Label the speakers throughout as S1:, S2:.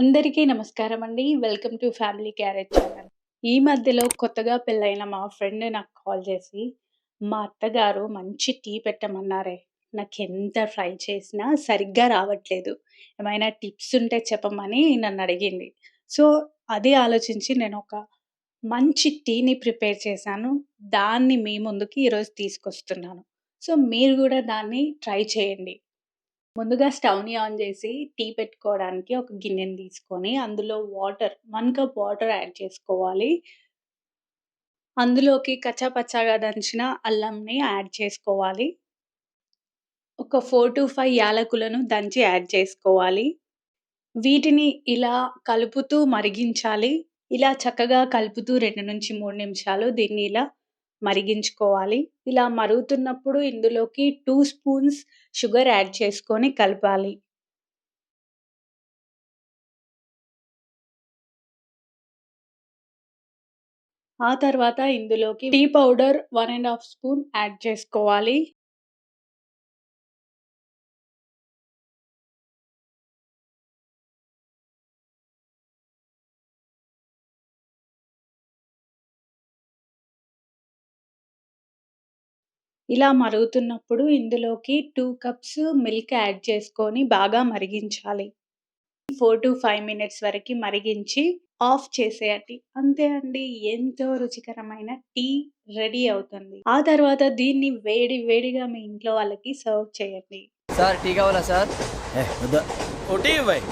S1: అందరికీ నమస్కారం అండి. Welcome to family carrot channel. ఈ మధ్యలో కొత్తగా పెళ్ళైన మా ఫ్రెండ్ నాకు కాల్ చేసి, "మా అత్తగారు మంచి టీ పెట్టమన్నారే. నాకెంత ట్రై చేసినా సరిగ్గా రావట్లేదు. ఏమైనా టిప్స్ ఉంటే చెప్పమని" నన్నడిగింది. సో, అదే ఆలోచించి నేనొక మంచి టీని ప్రిపేర్ చేశాను. దాన్ని మీ ముందుకి ఈరోజు తీసుకొస్తున్నాను. సో, మీరు గూడా దాన్ని ట్రై చేయండి. ముందుగా స్టవ్‌ని ఆన్ జేసి, టీ పెట్టుకోవడానికి ఒక గిన్నెని తీసుకొని, అందులో 1 కప్ వాటర్ యాడ్ చేసుకోవాలి. అందులోకి కచ్చా పచ్చాగా దంచిన అల్లంని యాడ్ చేసుకోవాలి. ఒక 4-5 యాలకులను దంచి యాడ్ చేసుకోవాలి. వీటిని ఇలా కలుపుతూ మరిగించాలి. ఇలా చక్కగా కలుపుతూ 2-3 నిమిషాలు దీన్ని ఇలా మరిగించుకోవాలి. ఇలా మరుగుతున్నప్పుడు ఇందులోకి 2 స్పూన్స్ షుగర్ యాడ్ చేసుకొని కలపాలి. ఆ తర్వాత ఇందులోకి టీ పౌడర్ 1 ½ స్పూన్ యాడ్ చేసుకోవాలి. ఇలా మరుగుతున్నప్పుడు ఇందులోకి 2 కప్స్ మిల్క్ యాడ్ చేసుకొని బాగా మరిగించాలి. 4-5 మినిట్స్ వరకి మరిగించి ఆఫ్ చేసేయాలి. అంతే అండి. ఎంతో రుచికరమైన టీ రెడీ అవుతుంది. ఆ తర్వాత దీన్ని వేడి వేడిగా మీ ఇంట్లో వాళ్ళకి సర్వ్ చేయండి.
S2: సార్ టీ కావాలా సార్?
S3: వద్దా
S2: ఓ టీ ఇవ్వాయి.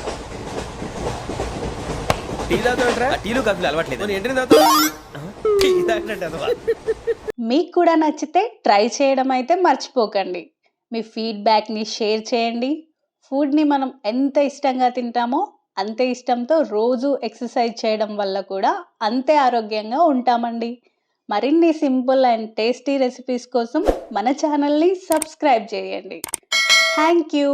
S2: టీ తాగుతావేంట్రా? టీలు కాఫీలు అలవాట్లేదు. నేను ఎంట్రీ తాగుతా. టీ తాగినట్టు అదవా.
S1: మీకు కూడా నచ్చితే ట్రై చేయడం అయితే మర్చిపోకండి. మీ ఫీడ్‌బ్యాక్‌ని షేర్ చేయండి. ఫుడ్‌ని మనం ఎంత ఇష్టంగా తింటామో, అంతే ఇష్టంతో రోజు ఎక్సర్సైజ్ చేయడం వల్ల కూడా అంతే ఆరోగ్యంగా ఉంటామండి. మరిన్ని సింపుల్ అండ్ టేస్టీ రెసిపీస్ కోసం మన ఛానల్‌ని సబ్స్క్రైబ్ చేయండి. Thank you.